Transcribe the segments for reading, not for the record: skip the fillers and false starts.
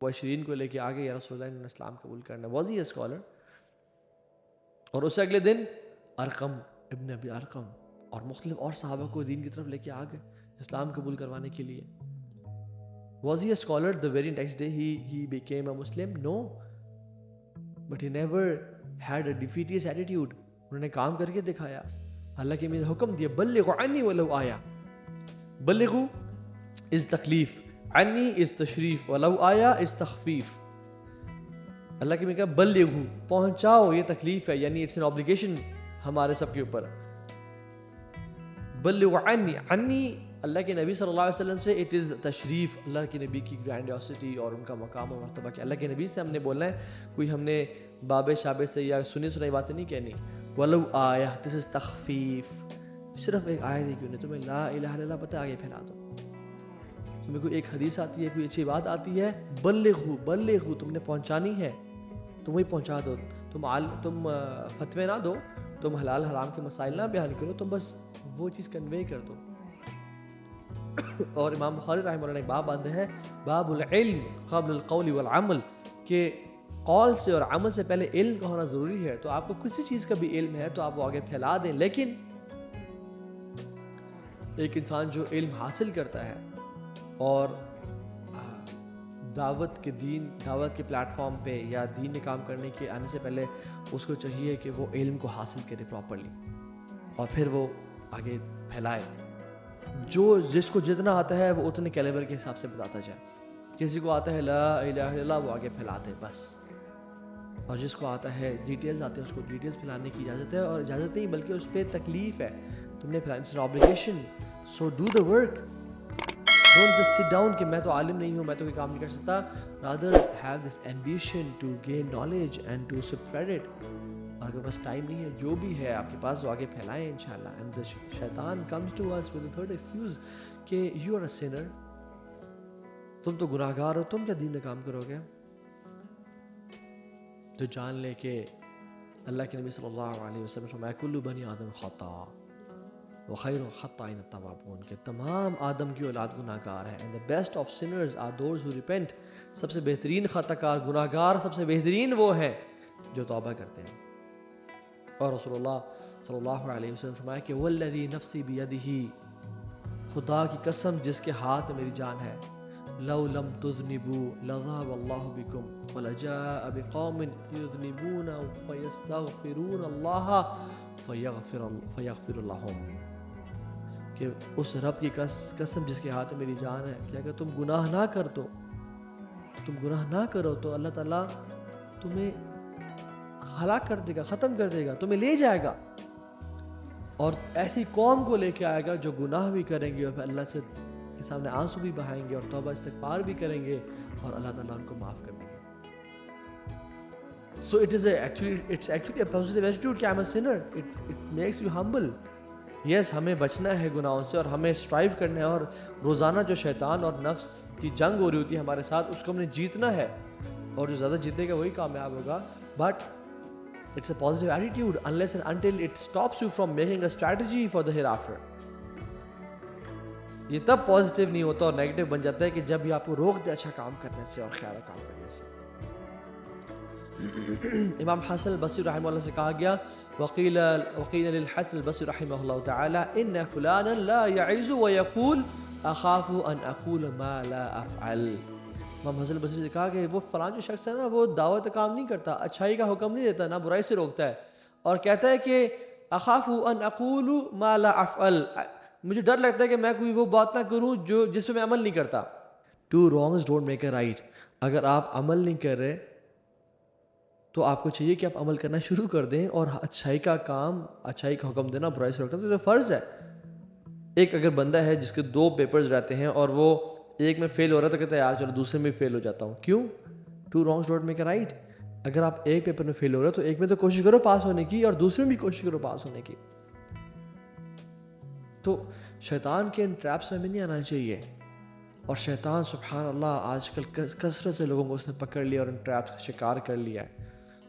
20 کو لے کے آگے یا رسول اللہ نے اسلام قبول کرنا. Was he a scholar? اور اس سے اگلے دن ارقم ابن ابی ارقم اور مختلف اور صحابہ کو دین کی طرف لے کے آ گئے اسلام قبول کروانے کے لیے. Was he a scholar the very next day he became a Muslim? No, but he never had a defeatist attitude. انہوں نے کام کر کے دکھایا. اللہ کے میرے حکم دیا بلغوا عنی ولو آیا. بلغو از تکلیف, عنی از تشریف, ولو آیا از تخفیف. اللہ کے میں کہا بلغو, پہنچاؤ, یہ تکلیف ہے, یعنی اٹس این obligation ہمارے سب کے اوپر. بلغوا عنی, عنی اللہ کے نبی صلی اللہ علیہ وسلم سے اٹ از تشریف, اللہ کے نبی کی گرینڈیوسٹی اور ان کا مقام و مرتبہ کہ اللہ کے نبی سے ہم نے بولنا ہے, کوئی ہم نے بابے شابے سے یا سنی سنائی باتیں نہیں کہنی. ولو آیا, دس از تخفیف, صرف ایک آیت ہے کیوں نہیں, تمہیں لا الہ الا اللہ پتہ, آگے پھیلا دو. تمہیں کوئی ایک حدیث آتی ہے, کوئی اچھی بات آتی ہے, بلغو بلغو, تم نے پہنچانی ہے, تم وہی پہنچا دو. تم فتوے نہ دو, تم حلال حرام کے مسائل نہ بیان کرو, تم بس وہ چیز کنوے کر دو. اور امام بخاری رحمہ اللہ نے ایک باب باندھا ہے, باب العلم قبل القول والعمل, کہ قول سے اور عمل سے پہلے علم کا ہونا ضروری ہے. تو آپ کو کسی چیز کا بھی علم ہے تو آپ وہ آگے پھیلا دیں, لیکن ایک انسان جو علم حاصل کرتا ہے اور دعوت کے پلیٹ فارم پہ یا دین میں کام کرنے کے آنے سے پہلے اس کو چاہیے کہ وہ علم کو حاصل کرے پراپرلی اور پھر وہ آگے پھیلائے. جس کو جتنا آتا ہے وہ اتنے کیلیبر کے حساب سے بتاتا جائے. کسی کو آتا ہے لا الہ الا اللہ, وہ آگے پھیلاتے بس. اور جس کو آتا ہے ڈیٹیلز آتے ہیں, اس کو ڈیٹیلز پھیلانے کی اجازت ہے, اور اجازت نہیں بلکہ اس پہ تکلیف ہے, تم نے پھیلانا, it's an obligation. So do the work, don't just sit down کہ میں تو عالم نہیں ہوں, میں تو کوئی کام نہیں کر سکتا. Rather have this ambition to gain knowledge and to spread it. آپ کے پاس ٹائم نہیں ہے, جو بھی ہے آپ کے پاس وہ آگے پھیلائیں انشاءاللہ. اینڈ the شیطان comes to us with the third excuse کہ you are a sinner, تم تو گناہ گار ہو, تم کیا دین میں کام کرو گے. تو جان لے کہ اللہ کے نبی صلی اللہ علیہ وسلم فرمایا کل بنی آدم خطا وخیر الخطائین التوابون, کہ تمام آدم کی اولاد گناہ گار ہے. and the best of sinners are those who repent. سب سے بہترین خطا کار گناہ گار سب سے بہترین وہ ہیں جو توبہ کرتے ہیں. اور رسول اللہ صلی اللہ علیہ وسلم فرمایا کہ والذی نفسی بیدہ, خدا کی قسم جس کے ہاتھ میں میری جان ہے, لو لم تذنبوا لذهب اللہ بکم ولجاء بقوم یذنبون فیستغفرون اللہ فیغفر لهم, کہ اس رب کی قسم جس کے ہاتھ میں میری جان ہے کہ اگر تم گناہ نہ کرو تو اللہ تعالیٰ تمہیں ہلاک کر دے گا, ختم کر دے گا, تمہیں لے جائے گا, اور ایسی قوم کو لے کے آئے گا جو گناہ بھی کریں گے اور پھر اللہ سے کے سامنے آنسو بھی بہائیں گے اور توبہ استغفار بھی کریں گے, اور اللہ تعالیٰ ان کو معاف کر دیں گے. So it's actually a positive attitude کہ I'm a sinner. It makes you humble. Yes, ہمیں بچنا ہے گناہوں سے اور ہمیں اسٹرائیو کرنا ہے, اور روزانہ جو شیطان اور نفس کی جنگ ہو رہی ہوتی ہے ہمارے ساتھ, اس کو ہم نے جیتنا ہے, اور جو زیادہ جیتے گا وہی کامیاب ہوگا. But it's a positive attitude unless and until it stops you from making a strategy for the hereafter. یہ تب پازیٹیو نہیں ہوتا اور نیگیٹو بن جاتا ہے کہ جب یہ آپ کو روک دے اچھا کام کرنے سے اور خیال کام کرنے سے. امام حسن البصری رحمہ اللہ سے کہا گیا وقیل للحسن البصری رحمہ اللہ تعالی ان فلانا لا يعز ويقول اخاف ان اقول ما لا افعل. امام حسن البصری سے کہا کہ وہ فلاں جو شخص ہے نا, وہ دعوت کام نہیں کرتا, اچھائی کا حکم نہیں دیتا, نہ برائی سے روکتا ہے, اور کہتا ہے کہ اخاف ان اقول ما لا افعل, مجھے ڈر لگتا ہے کہ میں کوئی وہ بات نہ کروں جس پہ میں عمل نہیں کرتا. Two wrongs don't make a right. اگر آپ عمل نہیں کر رہے تو آپ کو چاہیے کہ آپ عمل کرنا شروع کر دیں, اور اچھائی کا حکم دینا, برائی سے روکنا تو فرض ہے. ایک اگر بندہ ہے جس کے 2 پیپرز رہتے ہیں اور وہ ایک میں فیل ہو رہا ہے تو کہتا ہے یار چلو دوسرے میں فیل ہو جاتا ہوں. کیوں؟ Two wrongs don't make a right. اگر آپ ایک پیپر میں فیل ہو رہے ہو تو ایک میں تو کوشش کرو پاس ہونے کی, اور دوسرے میں بھی کوشش کرو پاس ہونے کی. تو شیطان کے ان ٹریپس میں نہیں آنا چاہیے. اور شیطان سبحان اللہ آج کل کثرت سے لوگوں کو اس نے پکڑ لیا اور ان ٹریپس کا شکار کر لیا ہے,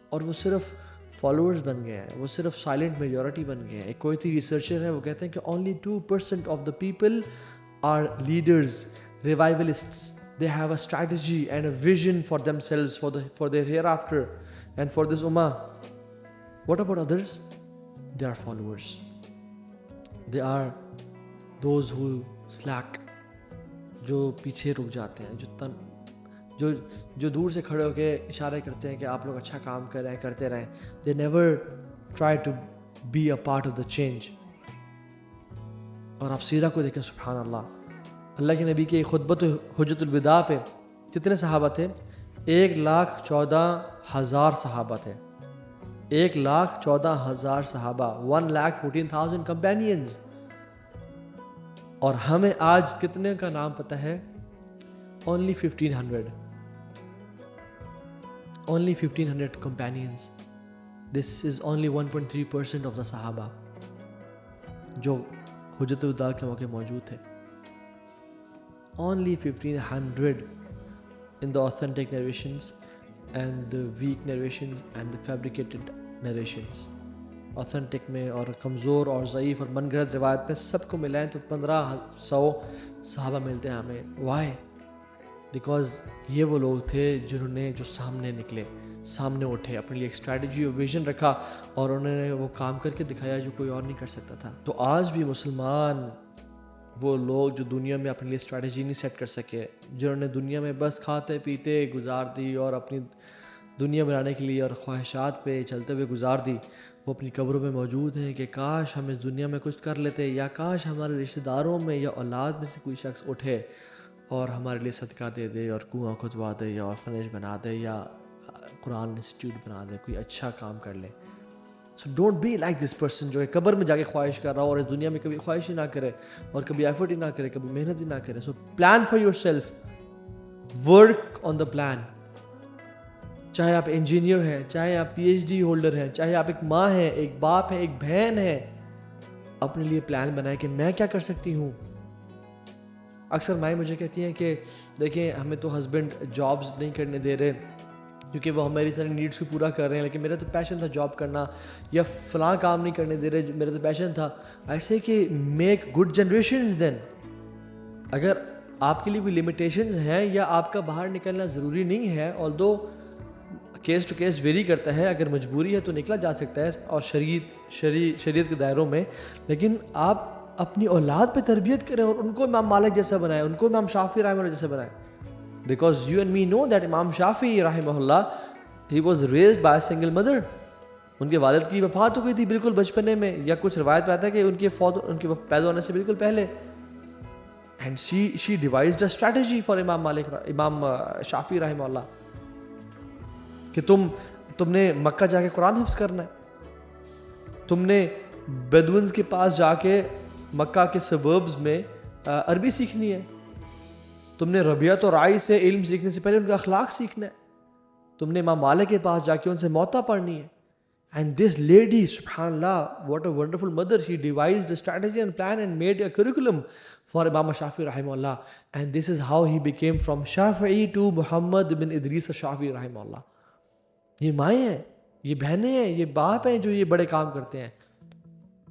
اور وہ صرف فالوورز بن گئے ہیں, وہ صرف سائلنٹ میجورٹی بن گئے ہیں. ایک کوئی ریسرچر ہے, وہ کہتے ہیں کہ only 2% of the people are leaders, revivalists. they have a strategy and a vision for themselves, for their hereafter and for this ummah. What about others? They are followers. They are those who slack, جو پیچھے رک جاتے ہیں, جو دور سے کھڑے ہو کے اشارے کرتے ہیں کہ آپ لوگ اچھا کام کر رہے ہیں, کرتے رہیں. They never try to be a part of the change. اور آپ سیرہ کو دیکھیں, سبحان اللہ, اللہ کے نبی کے خطبۃ حجۃ الوداع پہ کتنے صحابہ تھے؟ 1,14,000 صحابہ تھے. 1,14,000 صحابہ, 1,14,000 companions. اور ہمیں آج کتنے کا نام پتہ ہے؟ Only 1,500. Only 1,500 companions. This is only 1.3% of the صحابہ جو حجۃ الوداع کے موقع موجود تھے. Only 1,500 in the authentic narrations and the weak narrations and the fabricated narrations. Authentic میں اور کمزور اور ضعیف اور من گھڑت روایت میں سب کو ملائیں تو 1,500 صحابہ ملتے ہیں ہمیں. Why? Because یہ وہ لوگ تھے جنہوں نے جو سامنے نکلے, سامنے اٹھے, اپنے لیے ایک اسٹریٹجی اور ویژن رکھا اور انہوں نے وہ کام کر کے دکھایا جو کوئی اور نہیں کر سکتا تھا. تو آج بھی مسلمان وہ لوگ جو دنیا میں اپنے لیے اسٹریٹجی نہیں سیٹ کر سکے, جنہوں نے دنیا میں بس کھاتے پیتے گزار دی اور اپنی دنیا بنانے کے لیے اور خواہشات پہ چلتے ہوئے گزار دی, وہ اپنی قبروں میں موجود ہیں کہ کاش ہم اس دنیا میں کچھ کر لیتے, یا کاش ہمارے رشتہ داروں میں یا اولاد میں سے کوئی شخص اٹھے اور ہمارے لیے صدقہ دے دے اور کنواں کھدوا دے یا آرفنیج بنا دے یا قرآن انسٹیٹیوٹ بنا دے, کوئی اچھا کام کر لے. So don't be like this person جو ہے قبر میں جا کے خواہش کر رہا ہو اور اس دنیا میں کبھی خواہش ہی نہ کرے اور کبھی ایفرٹ ہی نہ کرے, کبھی محنت ہی نہ کرے. So plan for your self, work on the plan. چاہے آپ انجینئر ہیں, چاہے آپ PhD ہولڈر ہیں, چاہے آپ ایک ماں ہیں, ایک باپ ہیں, ایک بہن ہیں, اپنے لیے پلان بنائیں کہ میں کیا کر سکتی ہوں. اکثر مائیں مجھے کہتی ہیں کہ دیکھیں ہمیں تو ہسبینڈ جابز نہیں کرنے دے رہے کیونکہ وہ ہماری ساری نیڈس کو پورا کر رہے ہیں, لیکن میرا تو پیشن تھا جاب کرنا, یا فلاں کام نہیں کرنے دے رہے میرا تو پیشن تھا. ایسے کہ میک گڈ جنریشنز. دین اگر آپ کے لیے کوئی لمیٹیشنز ہیں یا آپ کا باہر نکلنا ضروری نہیں ہے, although case to case vary کرتا ہے, اگر مجبوری ہے تو نکلا جا سکتا ہے اور شریعت کے دائروں میں, لیکن آپ اپنی اولاد پہ تربیت کریں اور ان کو امام مالک جیسا بنائیں, ان کو امام شافعی رحمہ اللہ جیسا بنائیں. Because you and me know that امام شافعی رحمہ اللہ, he was raised by a single mother. ان کے والد کی وفات ہو گئی تھی بالکل بچپنے میں, یا کچھ روایت میں آتا ہے کہ ان کے پیدا ہونے سے بالکل پہلے. And she devised a strategy for امام شافعی رحمہ اللہ کہ تم نے مکہ جا کے قرآن حفظ کرنا ہے, تم نے بیدوینز کے پاس جا کے مکہ کے سبربز میں عربی سیکھنی ہے, تم نے ربیعۃ اور رائی سے علم سیکھنے سے پہلے ان کا اخلاق سیکھنا ہے, تم نے امام مالک کے پاس جا کے ان سے موطا پڑھنی ہے. And this lady, subhanallah, what a wonderful mother, she devised a strategy and plan and made a curriculum for Imam Shafi'i rahimahullah. And this is how he became from Shafi'i to Muhammad bin Idris al-Shafi'i rahimahullah. یہ مائیں ہیں, یہ بہنیں ہیں, یہ باپ ہیں جو یہ بڑے کام کرتے ہیں.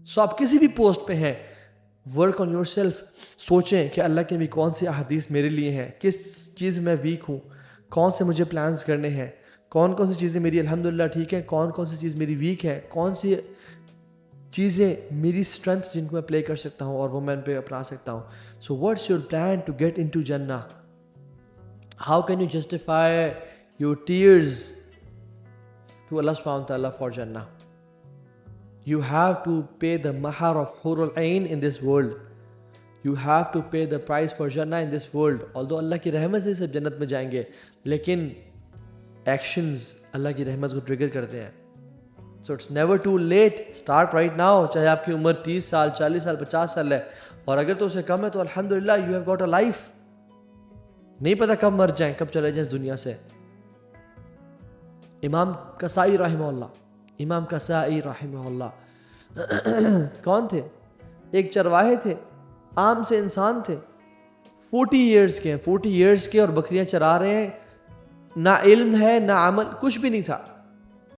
سو آپ کسی بھی پوسٹ پہ ہیں, ورک آن یور سیلف. سوچیں کہ اللہ کے نبی کون سی احادیث میرے لیے ہیں, کس چیز میں ویک ہوں, کون سے مجھے پلانز کرنے ہیں, کون سی چیزیں میری الحمدللہ ٹھیک ہیں, کون سی چیز میری ویک ہے, کون سی چیزیں میری اسٹرینتھ جن کو میں پلے کر سکتا ہوں اور وہ میں ان پہ اپنا سکتا ہوں. So what's your plan to get into جنہ؟ How can you justify your tears to Allah subhanahu wa ta'ala for Jannah? You have to pay the mahar of Hurul Ain in this world. You have to pay the price for Jannah in this world. Although اللہ کی رحمت سے سب جنت میں جائیں گے, لیکن actions اللہ کی رحمت کو ٹریگر کرتے ہیں. So it's never too late. Start right now. چاہے آپ کی عمر 30 سال, 40 سال, 50 سال ہے, اور اگر تو اسے کم ہے تو الحمدللہ you have got a life. نہیں پتا کب مر جائیں, کب چلے جائیں اس دنیا سے. امام کسائی رحمہ اللہ کون تھے؟ ایک چرواہے تھے, عام سے انسان تھے, 40 ایئرز کے اور بکریاں چرا رہے ہیں, نہ علم ہے نہ عمل, کچھ بھی نہیں تھا.